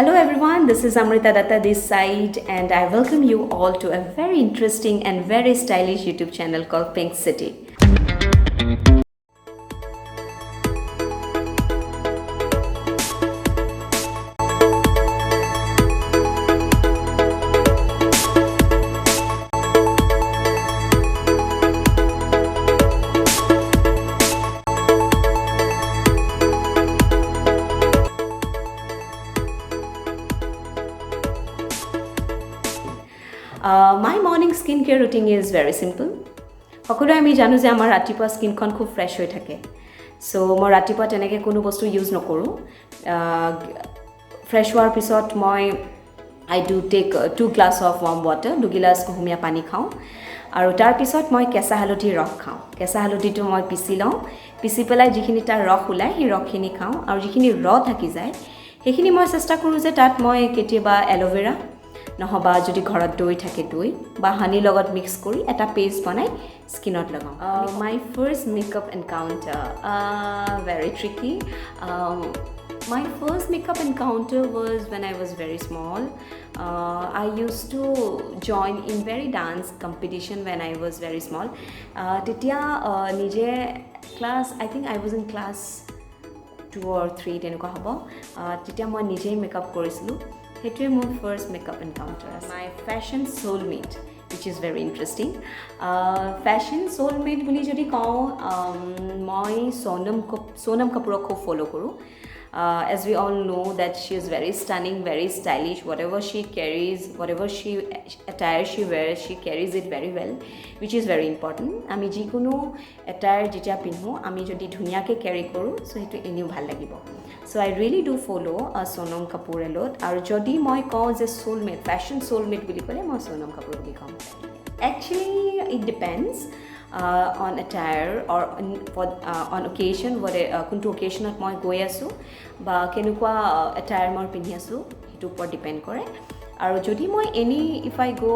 Hello everyone, this is Amrita Datta this side and I welcome you all to a very interesting and very stylish YouTube channel called Pink City. My morning skincare routine is very simple. সকলোৱে আমি জানো যে আমাৰ ৰাতিপুৱা স্কিনখন খুব fresh হৈ থাকে so মই ৰাতিপুৱা তেনেকৈ কোনো বস্তু ইউজ নকৰোঁ ফ্ৰেছ হোৱাৰ পিছত মই I do take 2 glass of warm water 2 গিলাচ কুহুমীয়া পানী খাওঁ আৰু তাৰ পিছত মই কেঁচা হালধিৰ ৰস খাওঁ কেঁচা হালধিটো মই পিচি লওঁ পিচি পেলাই যিখিনি তাৰ ৰস ওলায় সেই ৰসখিনি খাওঁ আৰু যিখিনি থাকি যায় সেইখিনি মই চেষ্টা কৰোঁ যে তাত মই কেতিয়াবা এল'ভেৰা নহবা যদি ঘৰত দৈ থাকে দৈ বা হানি লগত মিক্স কৰি এটা পেষ্ট বনাই স্কিনত লগাওঁ my first makeup encounter very tricky my first makeup encounter was when I was very small I used to join in very dance competition when I was very small তেতিয়া নিজে class I think I was in class 2 or 3 তেনেকুৱা হ'ব তেতিয়া মই নিজেই makeup কৰিছিলোঁ সেইটোৱে মোৰ first makeup encounter my fashion soulmate which is very interesting fashion soulmate বুলি যদি কওঁ মই সোনম কাপুৰক খুব ফলো কৰোঁ as we all know that she is very stunning very stylish whatever she carries whatever she attire she wears she carries it very well which is very important আমি যিকোনো attire যেতিয়া পিন্ধো আমি যদি ধুনীয়াকৈ ক্যাৰি কৰোঁ সো সেইটো এনেও ভাল লাগিব so I really do follow Sonam Kapoor a lot আৰু যদি মই কওঁ যে soulmate fashion soulmate বুলি ক'লে মই Sonam Kapoor বুলি কওঁ actually it depends on attire or on occasion কোনটো occasionত মই গৈ আছোঁ বা কেনেকুৱা attire মই পিন্ধি আছোঁ সেইটো ওপৰত ডিপেণ্ড কৰে আৰু যদি মই if I go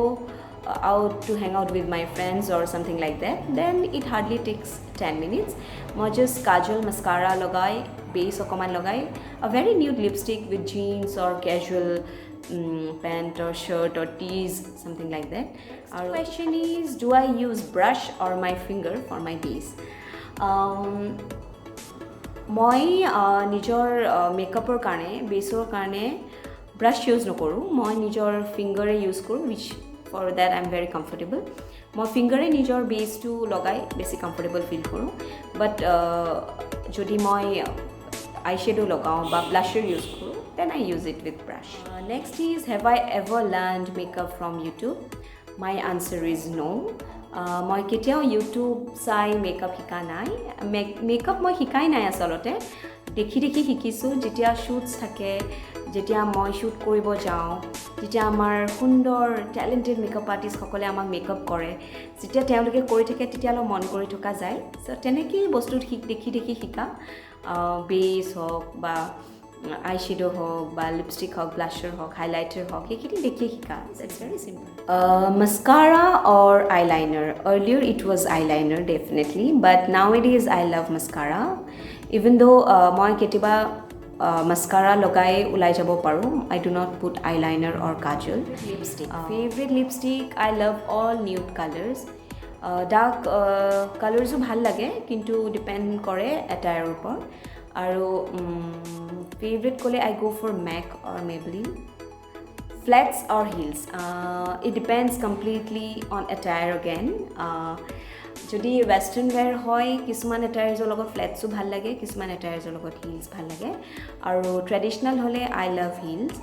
out to hang out with my friends or something like that then it hardly takes 10 minutes মই just kajal mascara লগাই base অকমান লগাই a very nude lipstick with jeans or casual pant or shirt or tees something like that our question is do I use brush or my finger for my base মই নিজৰ মেকআপৰ কাৰণে বেসৰ কাৰণে ব্ৰাশ use নকৰোঁ মই নিজৰ ফিংগাৰে ইউজ কৰোঁ which for that I'm very comfortable মই ফিংগাৰে নিজৰ বেসটো লগাই বেছি কমফৰ্টেবল ফিল কৰোঁ বাট যদি মই eyeshadow লগাওঁ বা ব্লাশাৰ ইউজ কৰোঁ then I use it with brush next is have I ever learned makeup from YouTube my answer is no মই কেতিয়াও ইউটিউব চাই মেকআপ শিকা নাই মেকআপ মই শিকাই নাই আচলতে দেখি শিকিছোঁ যেতিয়া শ্বুটছ থাকে যেতিয়া মই শ্বুট কৰিব যাওঁ যেতিয়া আমাৰ সুন্দৰ টেলেণ্টেড মেকআপ আৰ্টিষ্টসকলে আমাক মেকআপ কৰে যেতিয়া তেওঁলোকে কৰি থাকে তেতিয়া অলপ মন কৰি থকা যায় চ' তেনেকেই বস্তু দেখি শিকা বেছ হওক বা eyeshadow হওক বা লিপষ্টিক হওক ব্লাশাৰ হওক হাইলাইটাৰ হওক সেইখিনি দেখি শিকা it's very simple mascara or eyeliner earlier it was eyeliner definitely but nowadays I love mascara even though মই কেতিয়াবা mascara লগাই ওলাই যাব পাৰোঁ I do not put eyeliner or kajal lipstick favorite lipstick I love all nude colors dark colors ভাল লাগে কিন্তু depend কৰে এটাইৰ ওপৰত আৰু favorite kole I go for MAC or Maybelline flats or heels it depends completely on attire again যদি western wear হয় কিছুমান attires লগত flats ভাল লাগে কিছুমান attires লগত heels ভাল লাগে আৰু traditional হলে I love heels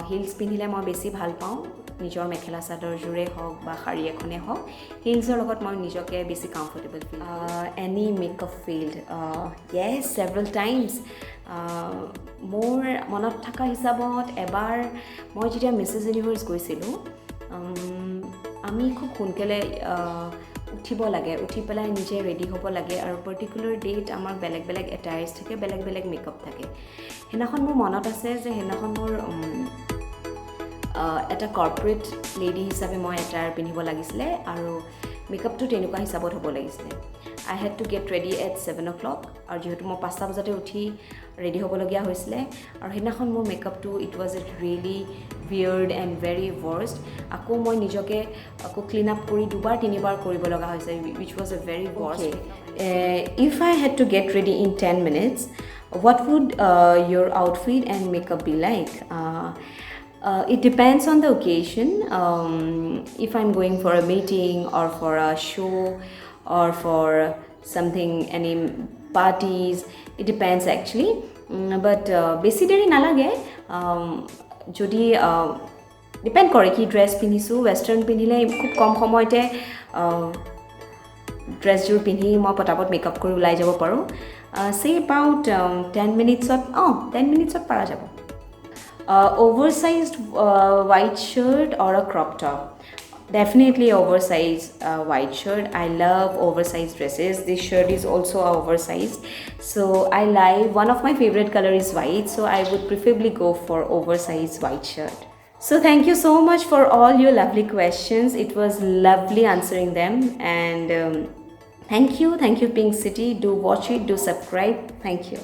heels পিন্ধিলে মই বেছি ভাল পাওঁ নিজৰ মেখেলা চাদৰ জোৰে হওক বা শাৰী এখনে হওক হিলছৰ লগত মই নিজকে বেছি comfortable feel any makeup failed yes several times মোৰ মনত থকা হিচাপত এবাৰ মই যেতিয়া মিছেছ ইউনিভাৰ্ছ গৈছিলোঁ আমি খুব সোনকালে উঠিব লাগে উঠি পেলাই নিজে ৰেডি হ'ব লাগে আৰু পাৰ্টিকুলাৰ ডেট আমাৰ বেলেগ এটায়াৰ্ছ থাকে বেলেগ মেকআপ থাকে সেইদিনাখন মোৰ মনত আছে যে সেইদিনাখন মোৰ এটা কৰ্পৰেট লেডি হিচাপে মই এটায়াৰ পিন্ধিব লাগিছিলে আৰু মেকআপটো তেনেকুৱা হিচাপত হ'ব লাগিছিলে I had to get ready at 7 o'clock আৰু যিহেতু মই 5টা বজাতে উঠি ৰেডি হ'বলগীয়া হৈছিলে আৰু সেইদিনাখন মোৰ মেকআপটো it was a really weird and very worst আকৌ মই নিজকে আকৌ ক্লিন আপ কৰি দুবাৰ তিনিবাৰ কৰিব লগা হৈছে wish was a very worst if I had to get ready in 10 minutes what would your outfit and makeup be like it depends on the occasion if I'm going for a meeting or for a show or for something any parties it depends actually but বেছি দেৰি নালাগে যদি depend কৰে কি dress পিন্ধিছোঁ western পিন্ধিলে খুব কম সময়তে ড্ৰেছযোৰ পিন্ধি মই পটাপট মেকআপ কৰি ওলাই যাব পাৰোঁ চে এবাউট 10 মিনিটছত 10 মিনিটছত পাৰা যাব oversized white shirt or a crop top definitely oversized white shirt I love oversized dresses this shirt is also oversized so I like one of my favorite color is white so I would preferably go for oversized white shirt so thank you so much for all your lovely questions it was lovely answering them and thank you Pink City do watch it do subscribe thank you